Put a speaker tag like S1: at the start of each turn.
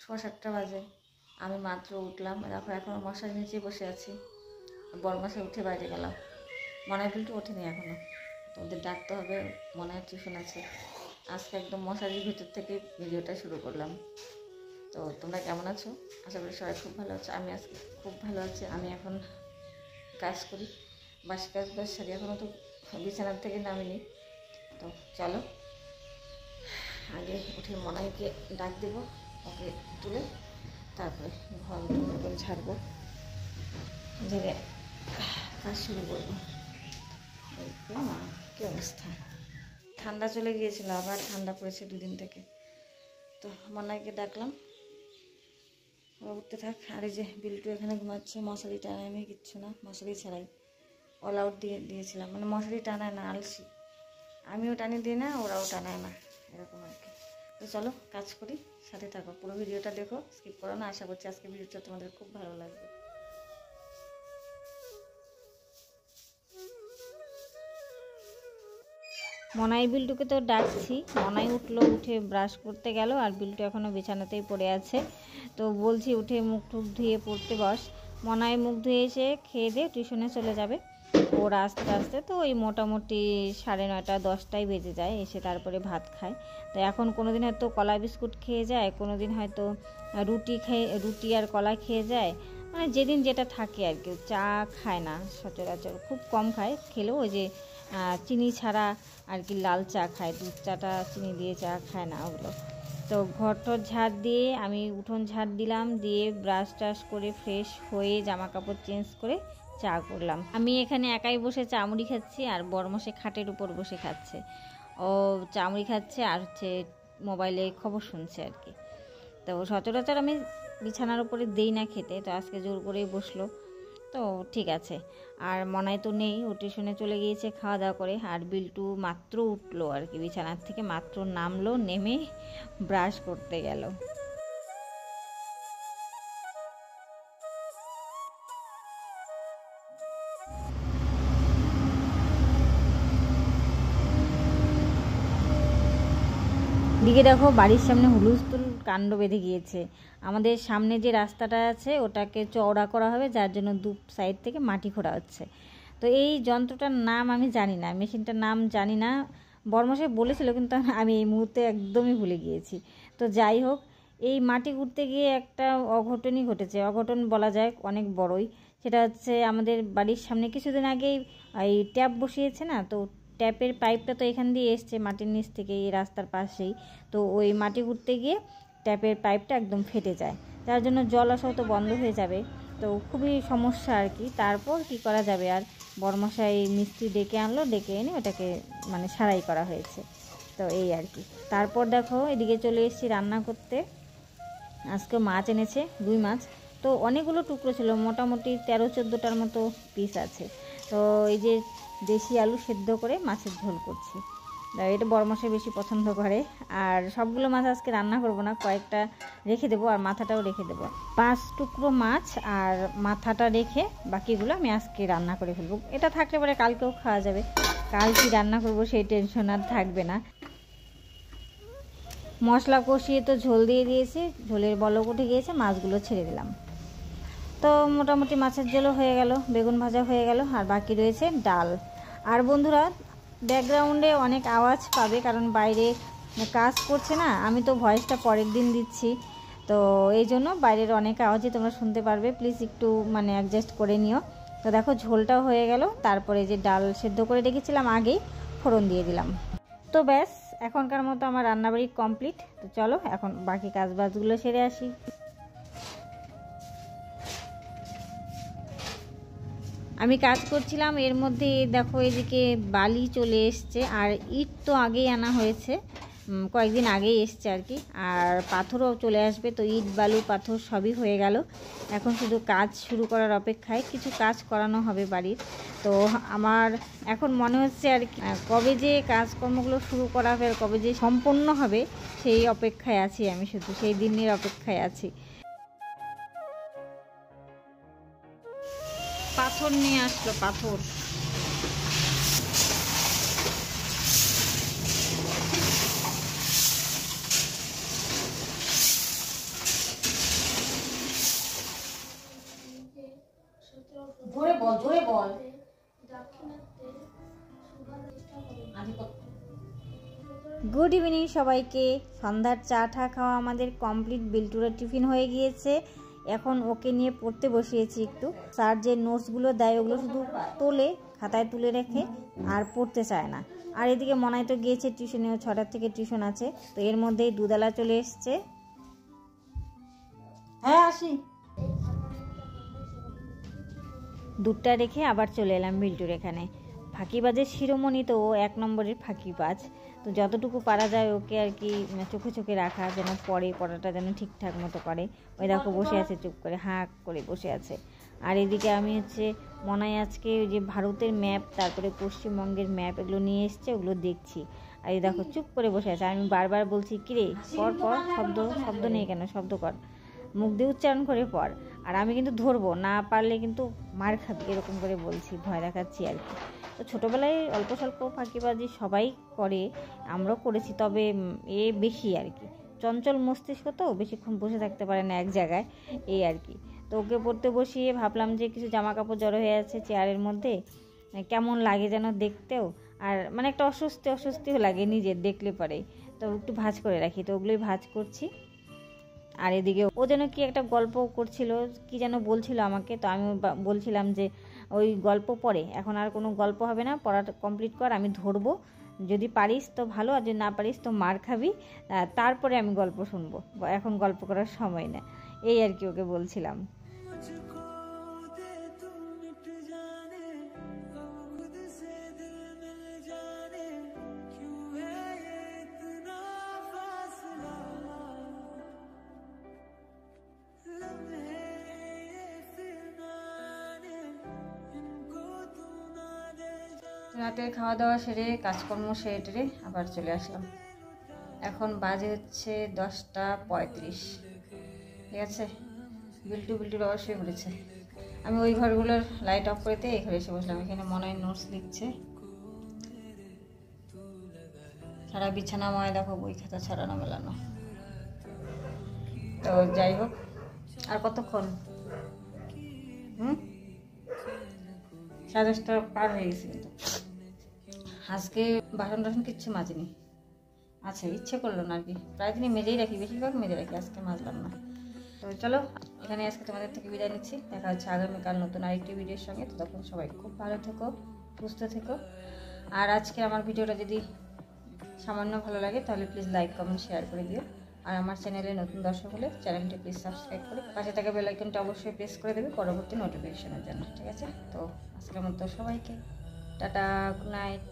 S1: 6:30 বাজে, আমি মাত্র উঠলাম। দেখো এখনও মশার নিচে বসে আছি। বড় মশাই উঠে বাইরে গেলাম, মনে হয় বিল্টু ওঠেনি এখনও। তো ওদের ডাকতে হবে, মনে হয় টিউশন আছে। আজকে একদম মশারির ভিতর থেকে ভিডিওটা শুরু করলাম। তো তোমরা কেমন আছো? আশা করি সবাই খুব ভালো আছো। আমি আজকে খুব ভালো আছি। আমি এখন কাজ করি, বাসি কাজ বাস সারি, এখনও তো বিছানার থেকে নামিনি। তো চলো আগে উঠে মনাইকে ডাক দেবো, ওকে তুলে তারপরে ঘর নতুন ঝাড়বো, ঝেড়ে কাজ শুরু করবো। কী অবস্থা, ঠান্ডা চলে গিয়েছিল, আবার ঠান্ডা পড়েছে 2 দিন থেকে। তো মনাইকে ডাকলাম, উঠতে থাক। আর এই যে বিল্টু এখানে ঘুমাচ্ছে, মশারি টানায় আমি কিচ্ছু না, মশারি ছাড়াই অল আউট দিয়েছিলাম। মানে মশারি টানায় না, আলসি। আমিও টানি দিই না, ওরাও টানায় না, এরকম আর কি। তো চলো কাজ করি, সাথে থাকো, পুরো ভিডিওটা দেখো, স্কিপ করো না। আশা করছি আজকে ভিডিওটা তোমাদের খুব ভালো লাগবে। মনাই বিল্টুকে তো ডাকছি, মনাই উঠলো, উঠে ব্রাশ করতে গেল, আর বিল্টু এখনও বিছানাতেই পড়ে আছে। তো বলছি উঠে মুখ টুক ধুয়ে পড়তে বস। মনাই মুখ ধুয়ে এসে খেয়ে দিয়ে টিউশনে চলে যাবে। ওরা আস্তে আস্তে তো ওই মোটামুটি 9:30 10টাই বেজে যায়, এসে তারপরে ভাত খায়। তো এখন কোনো দিন হয়তো কলা বিস্কুট খেয়ে যায়, কোনো দিন হয়তো রুটি আর কলা খেয়ে যায়, মানে যেদিন যেটা থাকে আর কি। চা খায় না সচরাচর, খুব কম খায়, খেলেও ওই যে চিনি ছাড়া আর কি লাল চা খায়, দুধ চাটা চিনি দিয়ে চা খায় না ওগুলো। তো ঘরটর ঝাড় দিয়ে আমি উঠোন ঝাড় দিলাম, দিয়ে ব্রাশ টাশ করে ফ্রেশ হয়ে জামা কাপড় চেঞ্জ করে চা করলাম। আমি এখানে একাই বসে চামড়ি খাচ্ছি, আর বড়মশাই খাটের উপর বসে খাচ্ছে। ও চামড়ি খাচ্ছে আর হচ্ছে মোবাইলে খবর শুনছে আর কি। তো সচরাচর আমি বিছানার উপরে দেই না খেতে, তো আজকে জোর করেই বসলো, তো ঠিক আছে। আর মনাই তো নেই, ও টিউশনে চলে গিয়েছে খাওয়া দাওয়া করে। আর বিল্টু মাত্র উঠলো আর কি, বিছানার থেকে মাত্র নামলো, নেমে ব্রাশ করতে গেল। দিকে দেখো বাড়ির সামনে হুলস্থুল কাণ্ড বেঁধে গিয়েছে। আমাদের সামনে যে রাস্তাটা আছে ওটাকে চওড়া করা হবে, যার জন্য 2 সাইড থেকে মাটি খোঁড়া হচ্ছে। তো এই যন্ত্রটার নাম আমি জানি না, মেশিনটার নাম জানি না, বড়মশাই বলেছিল কিন্তু আমি এই মুহূর্তে একদমই ভুলে গিয়েছি। তো যাই হোক, এই মাটি খুঁড়তে গিয়ে একটা অঘটনই ঘটেছে, অঘটন বলা যায় অনেক বড়ই। সেটা হচ্ছে আমাদের বাড়ির সামনে কিছুদিন আগেই এই ট্যাপ বসিয়েছে না, তো ট্যাপের পাইপটা তো এখান দিয়ে এসছে মাটির নিচ থেকে, এই রাস্তার পাশেই। তো ওই মাটি ঘুরতে গিয়ে ট্যাপের পাইপটা একদম ফেটে যায়, যার জন্য জল আসাও তো বন্ধ হয়ে যাবে। তো খুবই সমস্যা আর কি। তারপর কি করা যাবে, আর বড়মশাই মিস্ত্রি ডেকে আনলো, ডেকে এনে ওটাকে মানে সারাই করা হয়েছে। তো এই আর কি। তারপর দেখো এদিকে চলে এসেছি রান্না করতে। আজকে মাছ এনেছে, রুই মাছ। তো অনেকগুলো টুকরো ছিল, মোটামুটি 13-14টার মতো পিস আছে। তো এই যে দেশি আলু সেদ্ধ করে মাছের ঝোল করছি, এটা বড়মশাই বেশি পছন্দ করে। আর সবগুলো মাছ আজকে রান্না করব না, কয়েকটা রেখে দেবো, আর মাথাটাও রেখে দেবো। 5 টুকরো মাছ আর মাথাটা রেখে বাকিগুলো আমি আজকে রান্না করে ফেলবো। এটা থাকলে পরে কালকেও খাওয়া যাবে, কাল কি রান্না করব সেই টেনশন আর থাকবে না। মশলা কষিয়ে তো ঝোল দিয়ে দিয়েছি, ঝোলের বলক উঠে গিয়েছে, মাছগুলো ছেড়ে দিলাম। তো মোটামুটি মাছের ঝোলও হয়ে গেল, বেগুন ভাজা হয়ে গেল, আর বাকি রয়েছে ডাল। আর বন্ধুরা ব্যাকগ্রাউন্ডে অনেক আওয়াজ পাবে, কারণ বাইরে কাজ করছে না, আমি তো ভয়েসটা পরের দিন দিচ্ছি, তো এই জন্য বাইরের অনেক আওয়াজই তোমরা শুনতে পারবে, প্লিজ একটু মানে অ্যাডজাস্ট করে নিও। তো দেখো ঝোলটাও হয়ে গেল, তারপরে যে ডাল সেদ্ধ করে রেখেছিলাম আগেই, ফোড়ন দিয়ে দিলাম। তো ব্যাস এখনকার মতো আমার রান্নাবাড়ি কমপ্লিট। তো চলো এখন বাকি কাজ বাজগুলো সেরে আসি। আমি কাজ করছিলাম, এর মধ্যে দেখো এদিকে বালি চলে এসছে, আর ইট তো আগেই আনা হয়েছে, কয়েকদিন আগেই এসছে আর কি, আর পাথরও চলে আসবে। তো ইট বালু পাথর সবই হয়ে গেল, এখন শুধু কাজ শুরু করার অপেক্ষায়, কিছু কাজ করানো হবে বাড়ির। তো আমার এখন মনে হচ্ছে আর কি কবে যে কাজকর্মগুলো শুরু করা হবে, কবে যে সম্পন্ন হবে সেই অপেক্ষায় আছি, আমি শুধু সেই দিনের অপেক্ষায় আছি। পাথর নিয়ে আসলো, পাথর। গুড ইভিনিং সবাইকে। সন্ধ্যার চা টা খাওয়া আমাদের কমপ্লিট। বিল্টুরের টিফিন হয়ে গিয়েছে, এখন ওকে নিয়ে পড়তে বসিয়েছি একটু। স্যার যে নোটসগুলো দেয় ওগুলো শুধু তোলে, খাতায় তুলে রেখে, আর পড়তে চায় না। আর এদিকে মনাই তো গিয়েছে টিউশনে, 6টার থেকে টিউশন আছে। তো এর মধ্যেই দুধওয়ালা চলে এসছে। হ্যাঁ আসি। দুধটা রেখে আবার চলে এলাম বিল্টুর এখানে। ফাঁকিবাজের শিরোমণি তো ও 1 নম্বরের ফাঁকিবাজ। তো যতটুকু পারা যায় ওকে আর কি চোখে চোখে রাখা, যেন পড়াটা যেন ঠিকঠাক মতো করে। ওই দেখো বসে আছে চুপ করে, হাঁ করে বসে আছে। আর এদিকে আমি মনাই আজকে ওই যে ভারতের ম্যাপ, তারপরে পশ্চিমবঙ্গের ম্যাপ এগুলো নিয়ে এসছে, ওগুলো দেখছি। আর এই দেখো চুপ করে বসে আছে। আমি বারবার বলছি কিরে পর পর, শব্দ নেই কেন, শব্দ কর, মুখ দিয়ে উচ্চারণ করে পড়। আর আমি কিন্তু ধরবো না, পারলে কিন্তু মার খাবি, এরকম করে বলছি, ভয় দেখাচ্ছি আর কি। তো ছোটোবেলায় অল্প স্বল্প ফাঁকিবাজি সবাই করে, আমরাও করেছি, তবে এ বেশি আর কি। চঞ্চল মস্তিষ্ক তো, বেশিক্ষণ বসে থাকতে পারে না এক জায়গায়, এই আর কি। তো ওকে পড়তে বসিয়ে ভাবলাম যে কিছু জামা কাপড় জড়ো হয়ে আছে চেয়ারের মধ্যে, কেমন লাগে যেন দেখতেও, আর মানে একটা অস্বস্তিও লাগে নিজের দেখলে পরে। তো একটু ভাঁজ করে রাখি, তো ওগুলোই ভাঁজ করছি। আর এদিকে ও যেন কি একটা গল্প করছিল, কি যেন বলছিল আমাকে। তো আমি বলছিলাম যে ওই গল্প পড়ে, এখন আর কোনো গল্প হবে না, পড়াটা কমপ্লিট কর, আমি ধরবো, যদি পারিস তো ভালো, আর যদি না পারিস তো মার খাবি, তারপরে আমি গল্প শুনবো, এখন গল্প করার সময় না, এই আর কি ওকে বলছিলাম। রাতের খাওয়া দাওয়া সেরে, কাজকর্ম সেরে আবার চলে আসলাম। এখন বাজে হচ্ছে 10:35, ঠিক আছে। বিল্টুর অবশ্যই পড়েছে। আমি ওই ঘরগুলোর লাইট অফ করে দিয়ে এই ঘরে এসে বসলাম। এখানে মনে হয় নোটস লিখছে। সারা বিছানাময় দেখো বই খাতা ছড়ানো মেলানো। তো যাই হোক, আর কতক্ষণ, 10:30 পার হয়ে গেছে। কিন্তু আজকে বাসন কিচ্ছু মাজিনি, আচ্ছা ইচ্ছে করলো না আর কি। প্রায় দিনই মেজেই রাখি, বেশিরভাগ মেজে রাখি, আজকে মাজলাম না। তো চলো, এখানে আজকে তোমাদের থেকে বিদায় নিচ্ছি। দেখা হচ্ছে আগামীকাল নতুন আরেকটি ভিডিওর সঙ্গে। তো তখন সবাই খুব ভালো থেকো, সুস্থ থেকো। আর আজকে আমার ভিডিওটা যদি সামান্য ভালো লাগে তাহলে প্লিজ লাইক কমেন্ট শেয়ার করে দিও। আর আমার চ্যানেলে নতুন দর্শক হলে চ্যানেলটি প্লিজ সাবস্ক্রাইব করে পাশে থাকা বেল আইকনটা অবশ্যই প্রেস করে দেবে পরবর্তী নোটিফিকেশনের জন্য, ঠিক আছে। তো আজকের মতো সবাইকে টাটা, গুড নাইট।